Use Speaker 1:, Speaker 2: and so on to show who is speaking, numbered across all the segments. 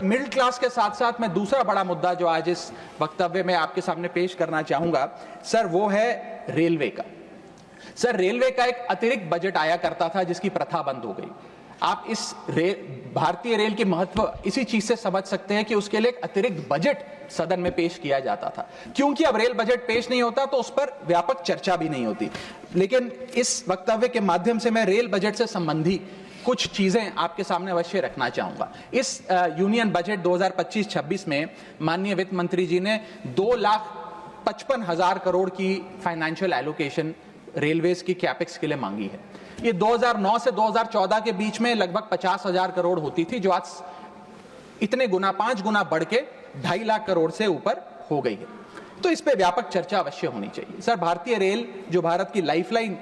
Speaker 1: Middle class के साथ साथ मैं दूसरा बड़ा मुद्दा जो आज इस वक्तव्य में आपके सामने पेश करना चाहूंगा सर, वो है रेलवे का। सर, रेलवे का एक अतिरिक्त बजट आया करता था जिसकी प्रथा बंद हो गई। आप इस भारतीय रेल की महत्व इसी चीज से समझ सकते हैं कि उसके लिए एक अतिरिक्त बजट सदन में पेश किया जाता था। क्योंकि अब रेल बजट पेश नहीं होता तो उस पर व्यापक चर्चा भी नहीं होती। लेकिन इस वक्तव्य के माध्यम से मैं रेल बजट से संबंधी कुछ चीजें आपके सामने अवश्य रखना चाहूंगा। इस यूनियन बजट 2025-26 में माननीय वित्त मंत्री जी ने 2,55,000 करोड़ की फाइनेंशियल एलोकेशन रेलवेज की कैपेक्स के लिए मांगी है। ये 2009 से 2014 के बीच में लगभग 50,000 करोड़ होती थी, जो आज इतने गुना 5 गुना बढ़ के 2.5 लाख करोड़ से ऊपर हो गई है। तो इस पे व्यापक चर्चा अवश्य होनी चाहिए। सर, भारतीय रेल जो भारत की लाइफलाइन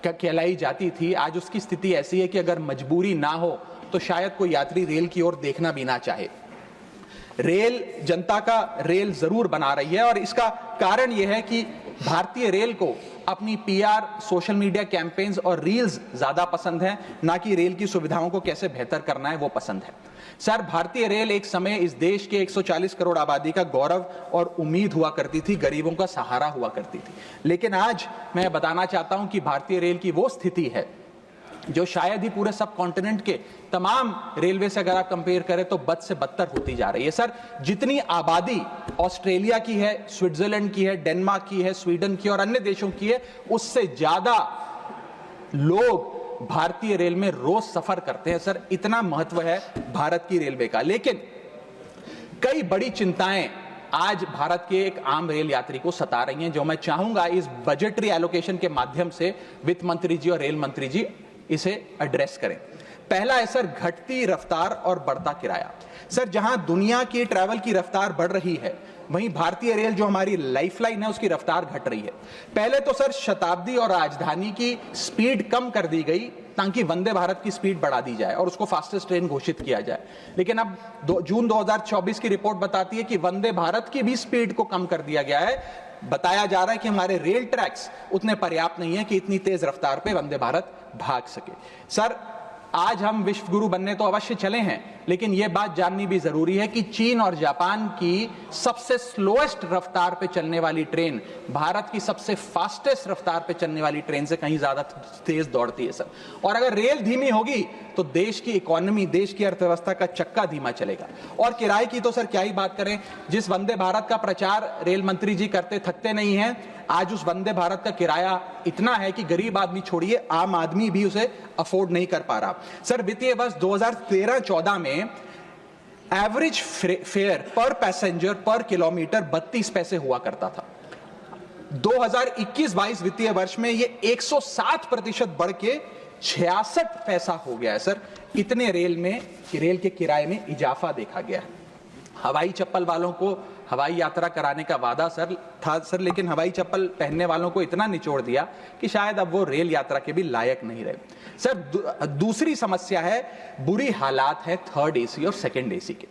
Speaker 1: कहलाई जाती थी, आज उसकी स्थिति ऐसी है कि अगर मजबूरी ना हो तो शायद कोई यात्री रेल की ओर देखना भी ना चाहे। रेल जनता का रेल जरूर बना रही है और इसका कारण यह है कि भारतीय रेल को अपनी पीआर, सोशल मीडिया कैंपेन्स और रील्स ज्यादा पसंद है, ना कि रेल की सुविधाओं को कैसे बेहतर करना है वो पसंद है। सर, भारतीय रेल एक समय इस देश के 140 करोड़ आबादी का गौरव और उम्मीद हुआ करती थी, गरीबों का सहारा हुआ करती थी। लेकिन आज मैं बताना चाहता हूं कि भारतीय रेल की वो स्थिति है जो शायद ही पूरे सब कॉन्टिनेंट के तमाम रेलवे से अगर आप कंपेयर करें तो बद से बदतर होती जा रही है। सर, जितनी आबादी ऑस्ट्रेलिया की है, स्विट्जरलैंड की है, डेनमार्क की है, स्वीडन की और अन्य देशों की है, उससे ज्यादा लोग भारतीय रेल में रोज सफर करते हैं। सर, इतना महत्व है भारत की रेलवे का। लेकिन कई बड़ी चिंताएं आज भारत के एक आम रेल यात्री को सता रही हैं, जो मैं चाहूंगा इस बजटरी एलोकेशन के माध्यम से वित्त मंत्री जी और रेल मंत्री जी इसे एड्रेस करें। पहला है सर, घटती रफ्तार और बढ़ता किराया। सर, जहां दुनिया की ट्रैवल की रफ्तार बढ़ रही है, वहीं भारतीय रेल जो हमारी लाइफलाइन है उसकी रफ्तार घट रही है। पहले तो सर शताब्दी और राजधानी की स्पीड कम कर दी गई ताकि वंदे भारत की स्पीड बढ़ा दी जाए और उसको फास्टेस्ट ट्रेन घोषित किया जाए। लेकिन अब जून 2024 की रिपोर्ट बताती है कि वंदे भारत की भी स्पीड को कम कर दिया गया है। बताया जा रहा है कि हमारे रेल ट्रैक्स उतने पर्याप्त नहीं है कि इतनी तेज रफ्तार पे वंदे भारत भाग सके। सर, आज हम विश्व गुरु बनने तो अवश्य चले हैं, लेकिन यह बात जाननी भी जरूरी है कि चीन और जापान की सबसे स्लोएस्ट रफ्तार पे चलने वाली ट्रेन भारत की सबसे फास्टेस्ट रफ्तार पे चलने वाली ट्रेन से कहीं ज्यादा तेज दौड़ती है सर। और अगर रेल धीमी होगी तो देश की इकोनॉमी, देश की अर्थव्यवस्था का चक्का धीमा चलेगा। और किराए की तो सर क्या ही बात करें, जिस वंदे भारत का प्रचार रेल मंत्री जी करते थकते नहीं हैं, आज उस वंदे भारत का किराया इतना है कि गरीब आदमी छोड़िए, आम आदमी भी उसे अफोर्ड नहीं कर पा रहा। सर, वित्तीय वर्ष 2013-14 में एवरेज फेयर पर पैसेंजर पर किलोमीटर 32 पैसे हुआ करता था। 2021-22 वित्तीय वर्ष में ये 107% बढ़ के 66 पैसा हो गया है। सर, इतने रेल के किराए में इजाफा देखा गया है। हवाई चप्पल वालों को हवाई यात्रा कराने का वादा सर था सर, लेकिन हवाई चप्पल पहनने वालों को इतना निचोड़ दिया कि शायद अब वो रेल यात्रा के भी लायक नहीं रहे। सर, दूसरी समस्या है, बुरी हालात है थर्ड एसी और सेकंड एसी के।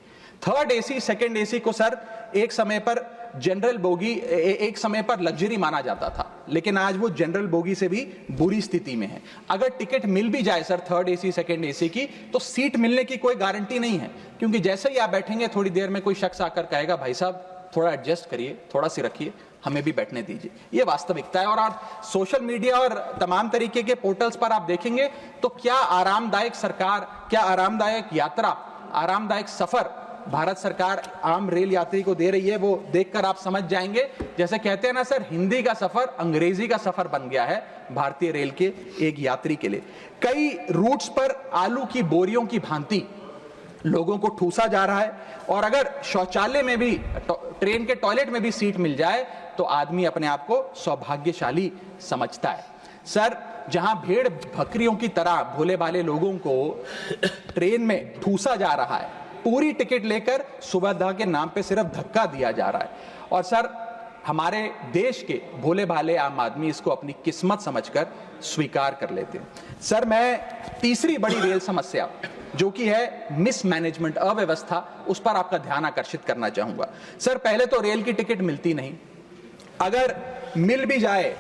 Speaker 1: थर्ड एसी, सेकंड एसी को सर एक समय पर जनरल बोगी, एक समय पर लग्जरी माना जाता था, लेकिन आज वो जनरल बोगी से भी बुरी स्थिति में है। अगर टिकट मिल भी जाए sir third AC, second AC की, तो सीट मिलने की कोई गारंटी नहीं है, क्योंकि जैसे ही आप बैठेंगे थोड़ी देर में कोई शख्स आकर कहेगा, भाई साहब थोड़ा एडजस्ट करिए, थोड़ा सी रखिए, हमें भी बैठने दीजिए। ये वास्तविकता है। और आज सोशल मीडिया और तमाम तरीके के पोर्टल्स पर आप देखेंगे तो क्या आरामदायक सरकार, क्या आरामदायक यात्रा, आरामदायक सफर भारत सरकार आम रेल यात्री को दे रही है, वो देखकर आप समझ जाएंगे। जैसे कहते हैं ना सर, हिंदी का सफर अंग्रेजी का सफर बन गया है भारतीय रेल के एक यात्री के लिए। कई रूट्स पर आलू की बोरियों की भांति लोगों को ठूसा जा रहा है, और अगर शौचालय में भी, ट्रेन के टॉयलेट में भी सीट मिल जाए तो आदमी अपने आप को सौभाग्यशाली समझता है। सर, जहां भेड़ बकरियों की तरह भोले भाले लोगों को ट्रेन में ठूसा जा रहा है, पूरी टिकट लेकर सुविधा के नाम पे सिर्फ धक्का दिया जा रहा है, और सर हमारे देश के भोले भाले आम आदमी इसको अपनी किस्मत समझकर स्वीकार कर लेते हैं। सर, मैं तीसरी बड़ी रेल समस्या जो कि है मिसमैनेजमेंट, अव्यवस्था, उस पर आपका ध्यान आकर्षित करना चाहूंगा। सर, पहले तो रेल की टिकट मिलती नहीं, अगर मिल भी जाए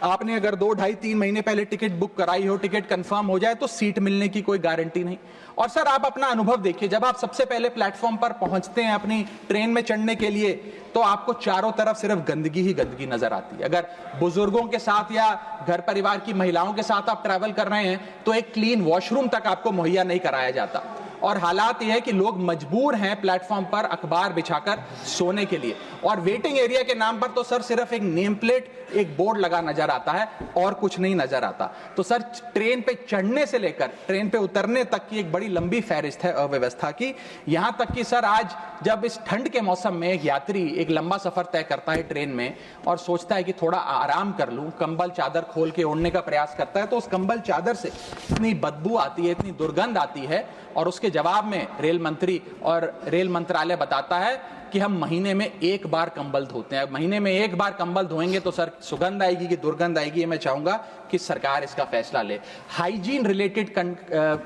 Speaker 1: आपने अगर 2, ढाई, 3 महीने पहले टिकट बुक कराई हो, टिकट कंफर्म हो जाए तो सीट मिलने की कोई गारंटी नहीं। और सर आप अपना अनुभव देखिए, जब आप सबसे पहले प्लेटफॉर्म पर पहुंचते हैं अपनी ट्रेन में चढ़ने के लिए, तो आपको चारों तरफ सिर्फ गंदगी ही गंदगी नजर आती है। अगर बुजुर्गों के साथ या घर परिवार की महिलाओं के साथ आप ट्रैवल कर रहे हैं तो एक क्लीन वॉशरूम तक आपको मुहैया नहीं कराया जाता। और हालात यह है कि लोग मजबूर हैं प्लेटफॉर्म पर अखबार बिछाकर सोने के लिए, और वेटिंग एरिया के नाम पर तो सर सिर्फ एक नेम प्लेट, एक बोर्ड लगा नजर आता है और कुछ नहीं नजर आता। तो सर ट्रेन पे चढ़ने से लेकर ट्रेन पे उतरने तक की एक बड़ी लंबी फहरिस्त है अव्यवस्था की। यहां तक कि सर आज जब इस ठंड के मौसम में एक यात्री एक लंबा सफर तय करता है ट्रेन में और सोचता है कि थोड़ा आराम कर लूं, कंबल चादर खोल के ओढ़ने का प्रयास करता है, तो उस कंबल चादर से इतनी बदबू आती है, इतनी दुर्गंध आती है, और उसके जवाब में रेल मंत्री और रेल मंत्रालय बताता है कि हम महीने में एक बार कंबल धोते हैं। महीने में एक बार कंबल धोएंगे तो सर सुगंध आएगी कि दुर्गंध आएगी, मैं चाहूंगा कि सरकार इसका फैसला ले। हाइजीन रिलेटेड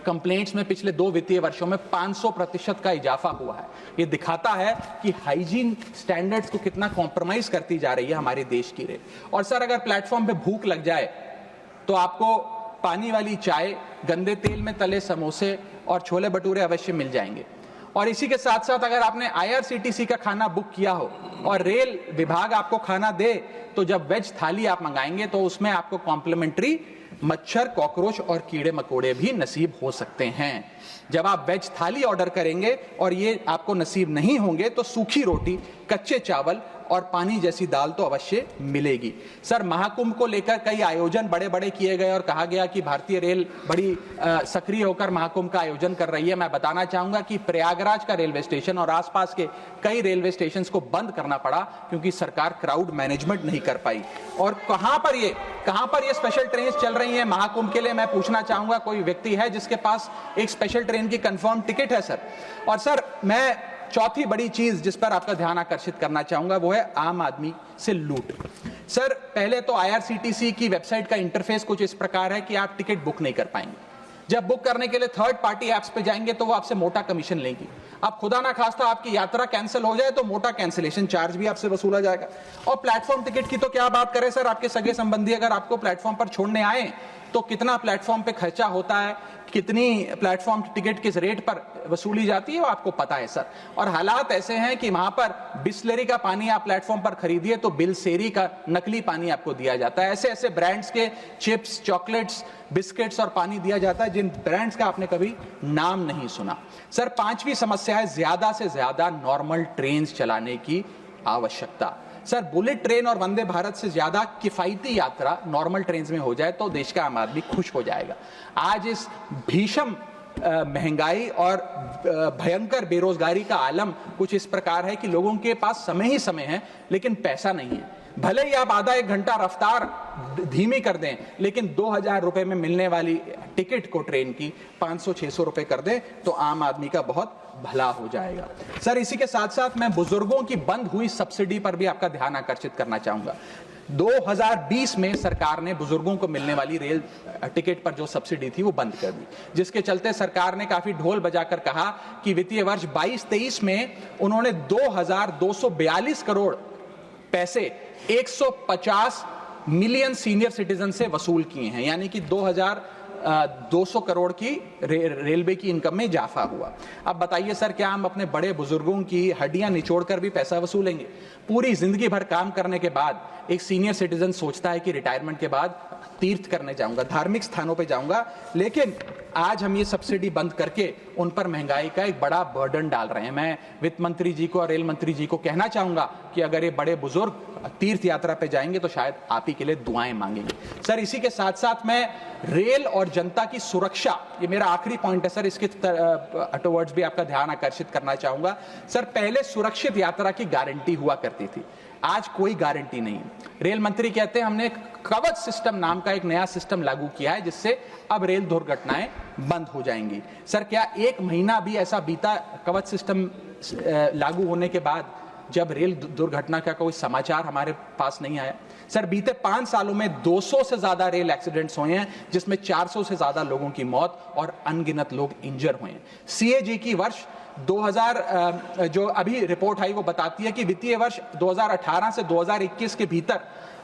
Speaker 1: कंप्लेंट्स में पिछले 2 वित्तीय वर्षों में 500% का इजाफा हुआ है। ये दिखाता है कि हाइजीन स्टैंडर्ड्स को कितना कॉम्प्रोमाइज करती जा रही है हमारे देश की रेल। और सर अगर प्लेटफॉर्म पे भूख लग जाए तो आपको पानी वाली चाय, गंदे तेल में तले समोसे और छोले भटूरे अवश्य मिल जाएंगे। और इसी के साथ साथ अगर आपने IRCTC का खाना बुक किया हो और रेल विभाग आपको खाना दे, तो जब वेज थाली आप मंगाएंगे तो उसमें आपको कॉम्प्लीमेंट्री मच्छर, कॉकरोच और कीड़े मकोड़े भी नसीब हो सकते हैं। जब आप वेज थाली ऑर्डर करेंगे और ये आपको नसीब नहीं होंगे तो सूखी रोटी, कच्चे चावल और पानी जैसी दाल तो अवश्य मिलेगी। सर महाकुंभ को लेकर कई आयोजन बड़े बड़े किए गए और कहा गया कि भारतीय रेल बड़ी सक्रिय होकर महाकुंभ का आयोजन कर रही है। मैं बताना चाहूंगा कि प्रयागराज का रेलवे स्टेशन और आसपास के कई रेलवे स्टेशन को बंद करना पड़ा क्योंकि सरकार क्राउड मैनेजमेंट नहीं कर पाई। और कहां पर ये स्पेशल ट्रेन चल रही है महाकुंभ के लिए, मैं पूछना चाहूंगा कोई व्यक्ति है जिसके पास एक स्पेशल ट्रेन की कंफर्म टिकट है सर? और सर मैं चौथी बड़ी चीज जिस पर आपका ध्यान आकर्षित करना चाहूंगा वो है आम आदमी से लूट। सर पहले तो IRCTC की वेबसाइट का इंटरफेस कुछ इस प्रकार है कि आप टिकट बुक नहीं कर पाएंगे। जब बुक करने के लिए थर्ड पार्टी एप्स पे जाएंगे तो वो आपसे मोटा कमीशन लेंगी। अब खुदा ना खास्ता आपकी यात्रा कैंसिल हो जाए तो मोटा कैंसिलेशन चार्ज भी आपसे वसूला जाएगा। और प्लेटफॉर्म टिकट की तो क्या बात करें सर, आपके सगे संबंधी अगर आपको प्लेटफॉर्म पर छोड़ने आए तो कितना प्लेटफॉर्म पे खर्चा होता है, कितनी प्लेटफॉर्म टिकट किस रेट पर वसूली जाती है वो आपको पता है सर। और हालात ऐसे हैं कि वहां पर बिस्लरी का पानी आप प्लेटफॉर्म पर खरीदिए तो बिलसेरी का नकली पानी आपको दिया जाता है। ऐसे ऐसे ब्रांड्स के चिप्स, चॉकलेट्स, बिस्किट्स और पानी दिया जाता है जिन ब्रांड्स का आपने कभी नाम नहीं सुना। सर पांचवी समस्या है ज्यादा से ज्यादा नॉर्मल ट्रेन चलाने की आवश्यकता। सर बुलेट ट्रेन और वंदे भारत से ज्यादा किफायती यात्रा नॉर्मल ट्रेन में हो जाए तो देश का आम आदमी खुश हो जाएगा। आज इस भीषण महंगाई और भयंकर बेरोजगारी का आलम कुछ इस प्रकार है कि लोगों के पास समय ही समय है लेकिन पैसा नहीं है। भले ही आप आधा 1 घंटा रफ्तार धीमी कर दें लेकिन 2000 रुपए में मिलने वाली टिकट को ट्रेन की 500-600 रुपए कर दें तो आम आदमी का बहुत भला हो जाएगा। सर इसी के साथ साथ मैं बुजुर्गों की बंद हुई सब्सिडी पर भी आपका ध्यान आकर्षित करना चाहूंगा। 2020 में सरकार ने बुजुर्गों को मिलने वाली रेल टिकट पर जो सब्सिडी थी वो बंद कर दी, जिसके चलते सरकार ने काफी ढोल बजाकर कहा कि वित्तीय वर्ष 22-23 में उन्होंने 2242 करोड़ पैसे 150 मिलियन सीनियर सिटीजन से वसूल किए हैं, यानी कि 2200 करोड़ की रेलवे की इनकम में इजाफा हुआ। अब बताइए सर, क्या हम अपने बड़े बुजुर्गों की हड्डियां निचोड़कर भी पैसा वसूलेंगे? पूरी जिंदगी भर काम करने के बाद एक सीनियर सिटीजन सोचता है कि रिटायरमेंट के बाद तीर्थ करने जाऊंगा, धार्मिक स्थानों पे जाऊंगा, लेकिन आज हम ये सब्सिडी बंद करके उन पर महंगाई का एक बड़ा बर्डन डाल रहे हैं। मैं वित्त मंत्री जी को और रेल मंत्री जी को कहना चाहूंगा कि अगर ये बड़े बुजुर्ग तीर्थ यात्रा पे जाएंगे तो शायद आप ही के लिए दुआएं मांगेंगे। सर इसी के साथ साथ मैं रेल और जनता की सुरक्षा, ये मेरा आखिरी पॉइंट है सर, इसके टुवर्ड्स भी आपका ध्यान आकर्षित करना चाहूंगा। सर पहले सुरक्षित यात्रा की गारंटी हुआ करती थी, आज कोई गारंटी नहीं। रेल मंत्री कहते हैं हमने कवच सिस्टम नाम का एक नया सिस्टम लागू किया है जिससे अब रेल दुर्घटनाएं बंद हो जाएंगी। सर क्या 1 महीना भी ऐसा बीता कवच सिस्टम लागू होने के बाद जब रेल दुर्घटना का कोई समाचार हमारे पास नहीं आया? सर बीते 5 सालों में 200 से ज्यादा रेल एक्सीडेंट्स हुए हैं जिसमें 400 से ज्यादा लोगों की मौत और अनगिनत लोग इंजर हुए हैं। CAG की वर्ष 2000 जो अभी रिपोर्ट आई वो बताती है कि वित्तीय वर्ष 2018 से 2021 के भीतर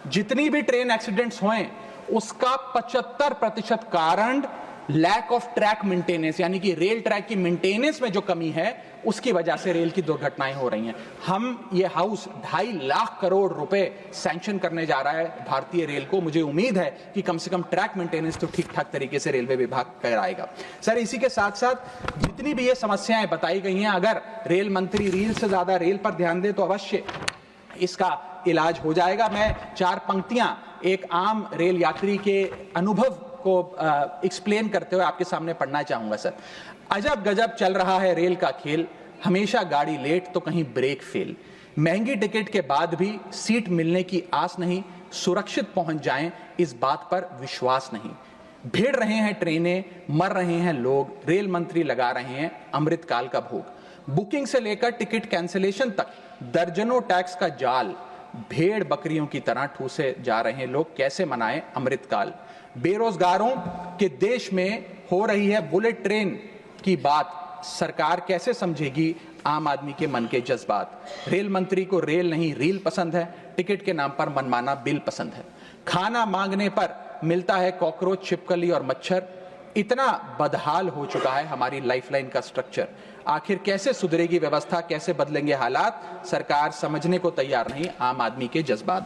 Speaker 1: जितनी भी ट्रेन एक्सीडेंट्स हुए उसका 75% कारण लैक ऑफ ट्रैक मेंटेनेंस, यानी कि रेल ट्रैक की मेंटेनेंस में जो कमी है उसकी वजह से रेल की दुर्घटनाएं हो रही हैं। हम ये हाउस 2.5 लाख करोड़ रुपए सैंक्शन करने जा रहा है भारतीय रेल को। मुझे उम्मीद है कि कम से कम ट्रैक मेंटेनेंस तो ठीक ठाक तरीके से रेलवे विभाग कराएगा। सर, इसी के साथ साथ जितनी भी ये समस्याएं बताई गई हैं, अगर रेल मंत्री रील से ज्यादा रेल पर ध्यान दे तो अवश्य इसका इलाज हो जाएगा। मैं 4 पंक्तियां एक आम रेल यात्री के अनुभव को एक्सप्लेन करते हुए आपके सामने पढ़ना चाहूंगा। सर, अजब गजब चल रहा है रेल का खेल, हमेशा गाड़ी लेट तो कहीं ब्रेक फेल, महंगी टिकट के बाद भी सीट मिलने की आस नहीं, सुरक्षित पहुंच जाएं इस बात पर विश्वास नहीं, भिड़ रहे हैं ट्रेनें, मर रहे हैं लोग, रेल मंत्री लगा रहे हैं अमृतकाल का भोग, बुकिंग से लेकर टिकट कैंसिलेशन तक दर्जनों टैक्स का जाल, भेड़ बकरियों की तरह ठूसे जा रहे हैं लोग, कैसे मनाएं अमृतकाल। बेरोजगारों के देश में हो रही है बुलेट ट्रेन की बात, सरकार कैसे समझेगी आम आदमी के मन के जज्बात। रेल मंत्री को रेल नहीं रील पसंद है, टिकट के नाम पर मनमाना बिल पसंद है, खाना मांगने पर मिलता है कॉकरोच, छिपकली और मच्छर। इतना बदहाल हो चुका है हमारी लाइफलाइन का स्ट्रक्चर। आखिर कैसे सुधरेगी व्यवस्था, कैसे बदलेंगे हालात, सरकार समझने को तैयार नहीं आम आदमी के जज्बात।